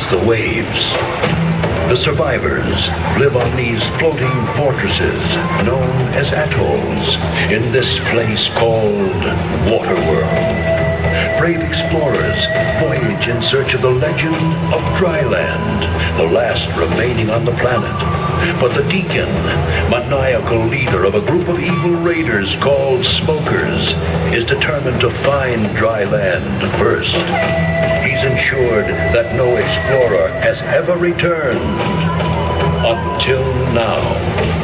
the waves. The survivors live on these floating fortresses known as atolls in this place called Waterworld. Brave explorers voyage in search of the legend of Dryland, the last remaining on the planet. But the Deacon, maniacal leader of a group of evil raiders called Smokers, is determined to find Dryland first. He's ensured that no explorer has ever returned until now.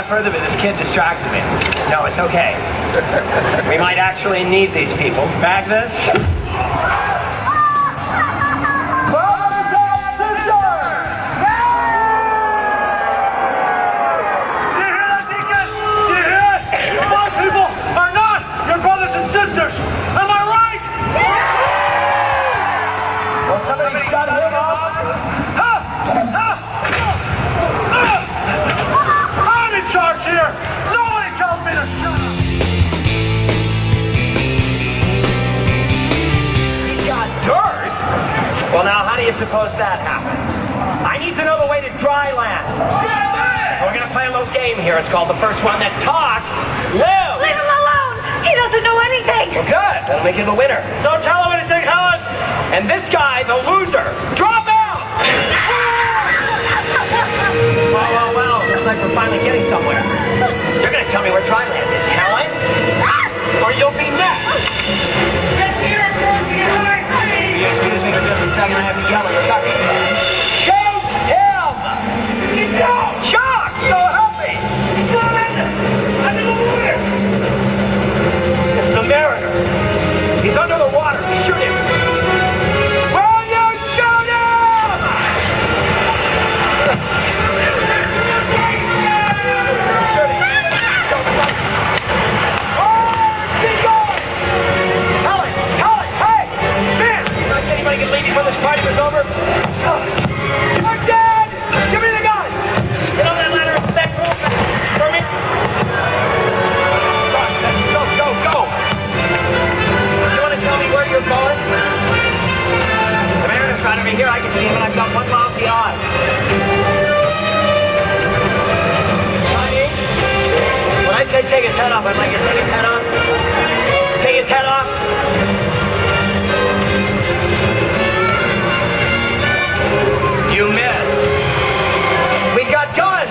Further, but this kid distracted me. No, it's okay. We might actually need these people. Bag this. you suppose that happened? I need to know the way to dry land. So we're gonna play a little game here. It's called the first one that talks lives. Leave him alone! He doesn't know anything! Well, good. That'll make you the winner. Don't tell him anything, Helen. And this guy, the loser, drop out! Well. Looks like we're finally getting somewhere. You're gonna tell me where dry land is, Helen? Or you'll be next. Just here, Excuse me for just a second. I have to yell at you. Shoot him! He's down! Chuck! So help me! He's not under the water! It's the Mariner. He's under the water. Shoot him! Will you shoot him? Shoot him! Don't stop. Oh, keep going! Helen! Hey! Man! Anybody can leave me when this party was over? I'm dead! Give me the gun! Get on that ladder and step for me. Go! You want to tell me where you're going? The Mariner's trying to be here. I can see him, and I've got one lousy eye. Johnny, when I say take his head off, I'd like you to take his head off. Take his head off. You missed. We got guns.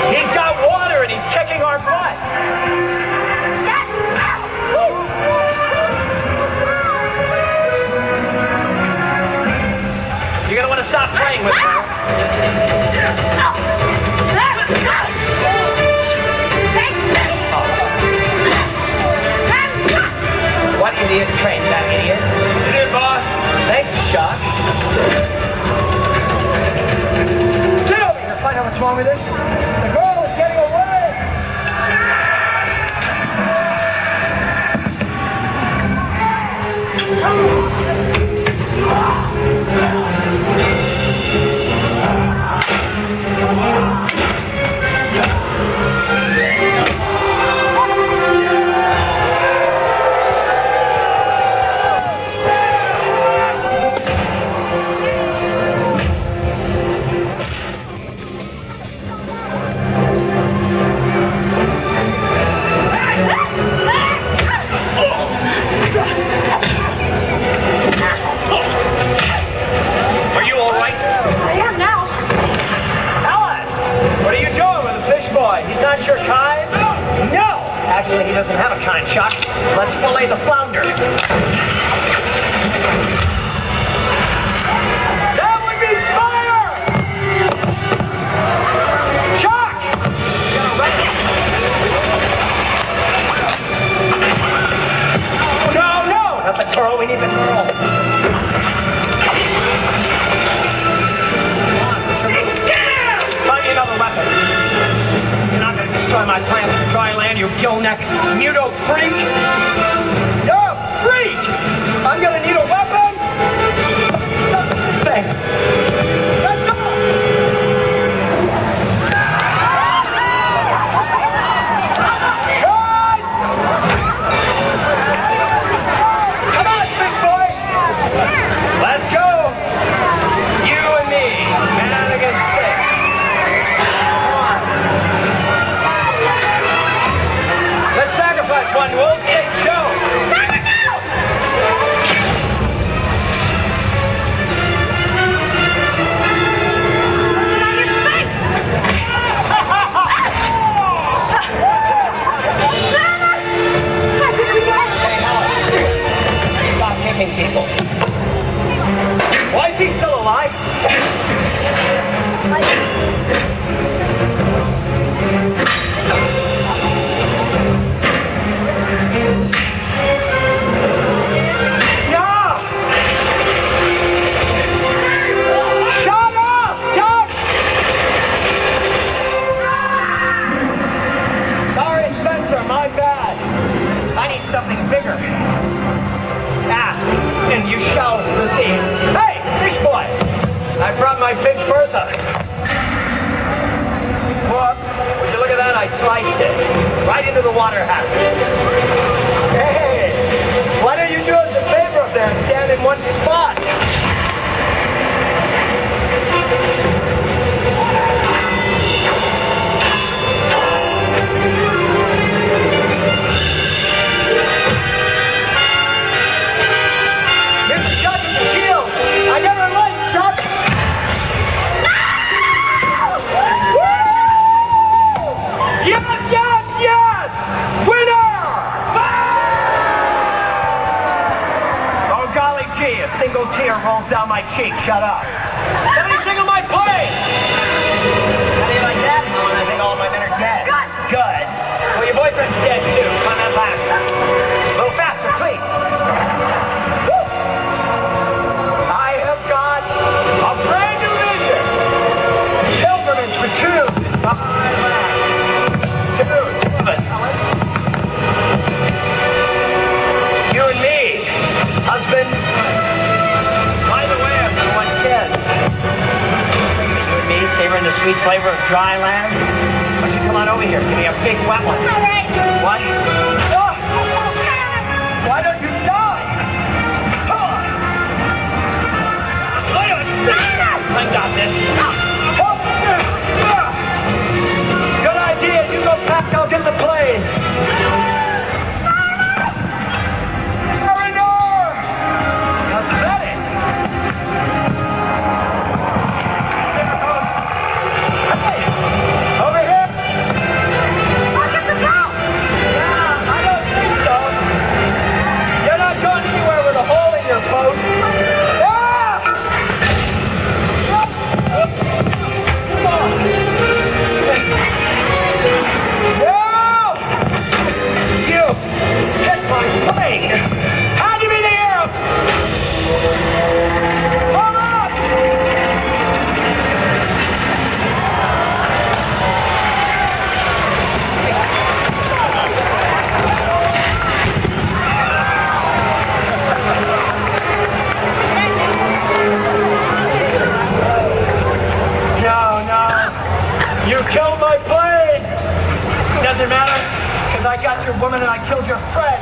He's got water and he's kicking our butt. You're gonna want to stop playing with her. What idiot trained that idiot? You did, boss. Thanks, Chuck. Find out what's wrong with this. The girl is getting away! Actually, he doesn't have a kind, Chuck. Let's fillet the flounder. That would be fire! Chuck! No! Not the curl. We need the curl. Find me another weapon. You're not going to destroy my plans for dry land, you gill-neck muto freak! You're a freak! I'm going to need a weapon! Thanks. Let's go! Come on, fish boy! Let's go! You and me, man against fish. Let's sacrifice one, Wolf. Take Joe. Stop kicking people. Why is he still alive? Something bigger. Ask, and you shall receive. Hey, fish boy! I brought my big Bertha. Whoop. Would you look at that? I sliced it. Right into the water hazard. Hey! Why don't you do us a favor up there and stand in one spot? my cheek, shut up. Somebody signal my plane! How do you like that? Oh, and I think all of my men are dead. Good. Well, your boyfriend's dead too. Come on, back. A little faster, please. Woo! I have got a brand new vision. Pilgrimage for two. You and me, husband. By the way, I've got one kids. You and me, savoring the sweet flavor of dry land. Why don't you come on over here? Give me a big wet one. All right. What? Oh. Why don't you die? Come on. Wait a minute. I got this. Good idea. You go back. I'll get the plane. Doesn't matter, because I got your woman and I killed your friend.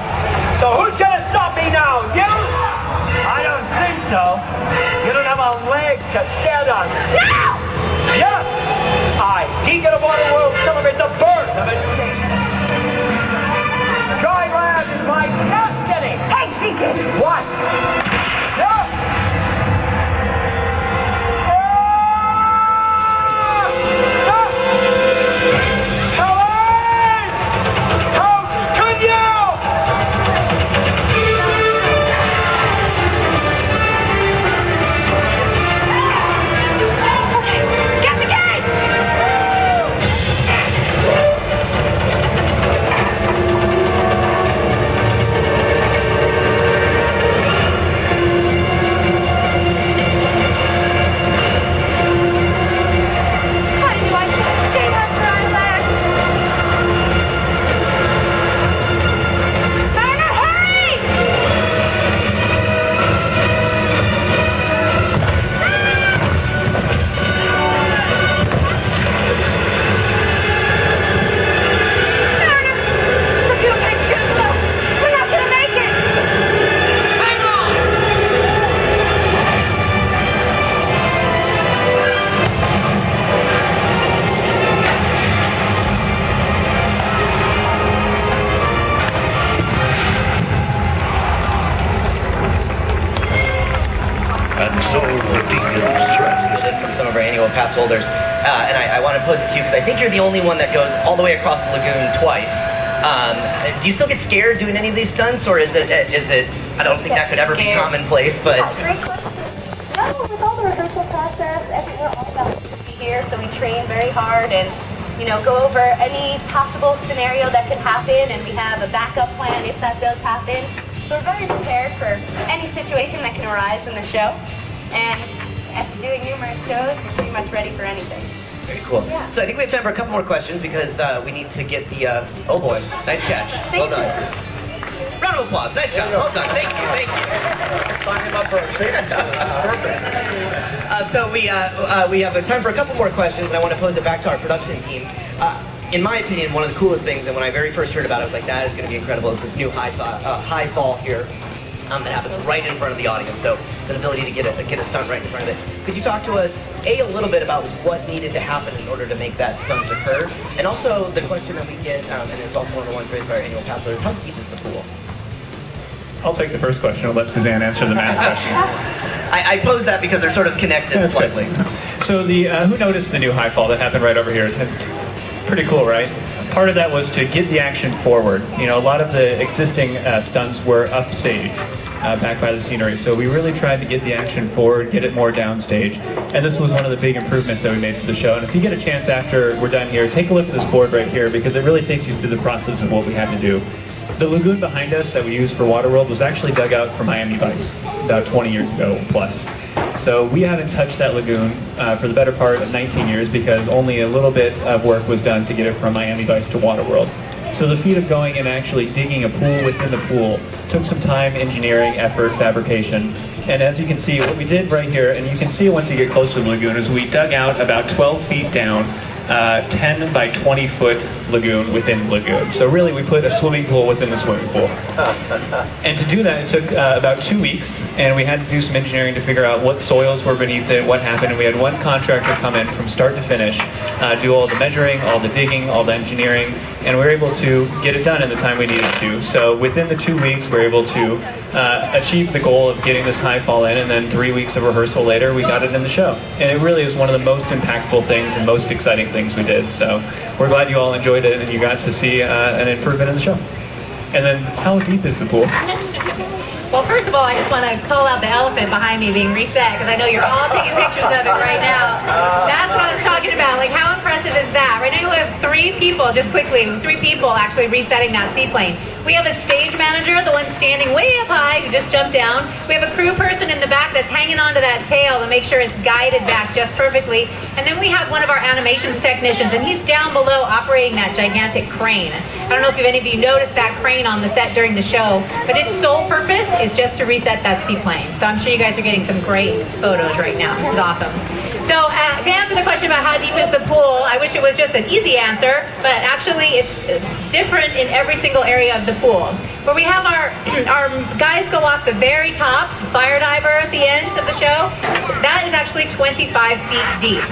So who's gonna stop me now? You? I don't think so. You don't have a leg to stand on. No! Yes! I, Deacon of Waterworld, celebrate the birth of a new nation. Dry land is my destiny. Hey, Deacon! What? Yes! Pass holders, and I want to pose it to you because I think you're the only one that goes all the way across the lagoon twice. Do you still get scared doing any of these stunts, or is it? I don't think that could ever be commonplace, but. Great question. No, with all the rehearsal process, we're all about to be here, so we train very hard and, go over any possible scenario that could happen, and we have a backup plan if that does happen. So we're very prepared for any situation that can arise in the show, and after doing numerous shows, you're pretty much ready for anything. Very cool. Yeah. So I think we have time for a couple more questions because we need to get the, oh boy, nice catch. Well done. Round of applause, nice job, well done, thank you. Sign him up for a perfect. So we have time for a couple more questions, and I want to pose it back to our production team. In my opinion, one of the coolest things, and when I very first heard about it, I was like, that is going to be incredible, is this new high fall here. That happens right in front of the audience, so it's an ability to get a stunt right in front of it. Could you talk to us, a little bit about what needed to happen in order to make that stunt occur, and also the question that we get, and it's also one of the ones raised by our annual pass holders, how deep is the pool? I'll take the first question. I'll let Suzanne answer the math question. I posed that because they're sort of connected slightly. So who noticed the new high fall that happened right over here? Pretty cool, right? part of that was to get the action forward. You know, a lot of the existing stunts were upstage, back by the scenery. So we really tried to get the action forward, get it more downstage. And this was one of the big improvements that we made for the show. And if you get a chance after we're done here, take a look at this board right here, because it really takes you through the process of what we had to do. The lagoon behind us that we used for WaterWorld was actually dug out for Miami Vice about 20 years ago plus. So we haven't touched that lagoon for the better part of 19 years because only a little bit of work was done to get it from Miami Vice to WaterWorld. So the feat of going and actually digging a pool within the pool took some time, engineering, effort, fabrication. And as you can see, what we did right here, and you can see it once you get close to the lagoon, is we dug out about 12 feet down 10 by 20 foot lagoon within the lagoon. So really we put a swimming pool within the swimming pool. And to do that, it took about 2 weeks, and we had to do some engineering to figure out what soils were beneath it, what happened, and we had one contractor come in from start to finish, do all the measuring, all the digging, all the engineering, and we were able to get it done in the time we needed to. So within the 2 weeks, we were able to achieve the goal of getting this high fall in, and then 3 weeks of rehearsal later, we got it in the show. And it really is one of the most impactful things and most exciting things we did. So we're glad you all enjoyed it and you got to see an improvement in the show. And then, how deep is the pool? Well, first of all, I just want to call out the elephant behind me being reset, because I know you're all taking pictures of it right now. That's what I was talking about. Like, how impressive is that? Right now we have 3 people, just quickly, 3 people actually resetting that seaplane. We have a stage manager, the one standing way up high, who just jumped down. We have a crew person in the back that's hanging onto that tail to make sure it's guided back just perfectly. And then we have one of our animations technicians, and he's down below operating that gigantic crane. I don't know if any of you noticed that crane on the set during the show, but its sole purpose is just to reset that seaplane. So I'm sure you guys are getting some great photos right now. This is awesome. So to answer the question about how deep is the pool, I wish it was just an easy answer, but actually it's different in every single area of the pool. Where we have our guys go off the very top, fire diver at the end of the show, that is actually 25 feet deep.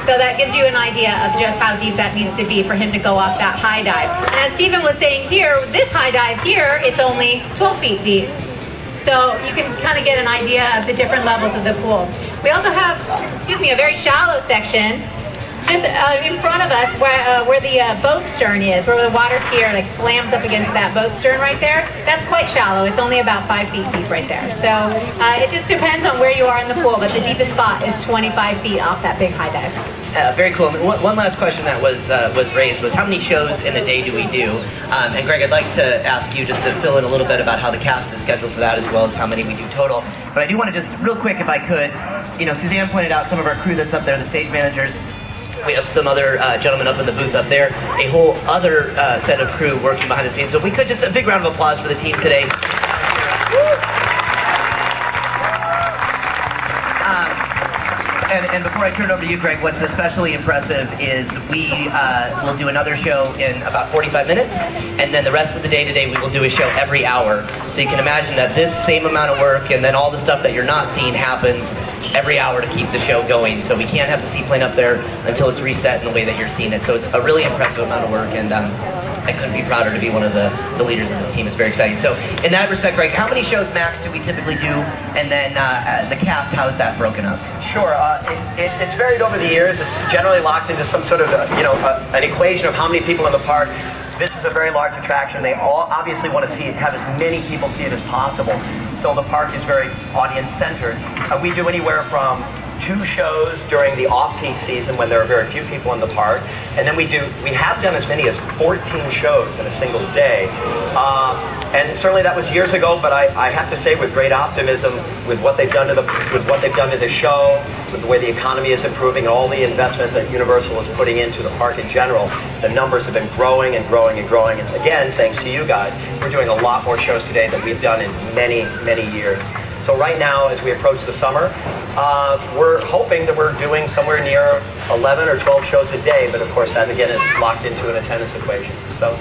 So that gives you an idea of just how deep that needs to be for him to go off that high dive. And as Stephen was saying here, this high dive here, it's only 12 feet deep. So you can kind of get an idea of the different levels of the pool. We also have, a very shallow section just in front of us where the boat stern is, where the water skier like slams up against that boat stern right there. That's quite shallow. It's only about 5 feet deep right there. So it just depends on where you are in the pool, but the deepest spot is 25 feet off that big high dive. Very cool. And one last question that was raised was, how many shows in a day do we do? And Greg, I'd like to ask you just to fill in a little bit about how the cast is scheduled for that, as well as how many we do total. But I do want to just real quick, if I could, Suzanne pointed out some of our crew that's up there, the stage managers. We have some other gentlemen up in the booth up there, a whole other set of crew working behind the scenes. So if we could, just a big round of applause for the team today. And before I turn it over to you, Greg, what's especially impressive is we will do another show in about 45 minutes, and then the rest of the day today we will do a show every hour. So you can imagine that this same amount of work and then all the stuff that you're not seeing happens every hour to keep the show going. So we can't have the seaplane up there until it's reset in the way that you're seeing it. So it's a really impressive amount of work, and I couldn't be prouder to be one of the leaders of this team. It's very exciting. So in that respect, Greg, how many shows max do we typically do? And then the cast, how is that broken up? Sure. It's varied over the years. It's generally locked into some sort of, an equation of how many people in the park. This is a very large attraction. They all obviously want to have as many people see it as possible. So the park is very audience-centered. We do anywhere from 2 shows during the off-peak season when there are very few people in the park, and then we have done as many as 14 shows in a single day. And certainly that was years ago, but I have to say, with great optimism, with what they've done to the show, with the way the economy is improving, and all the investment that Universal is putting into the park in general, the numbers have been growing and growing and growing. And again, thanks to you guys, we're doing a lot more shows today than we've done in many, many years. So right now, as we approach the summer, we're hoping that we're doing somewhere near 11 or 12 shows a day, but of course that again is locked into an attendance equation. So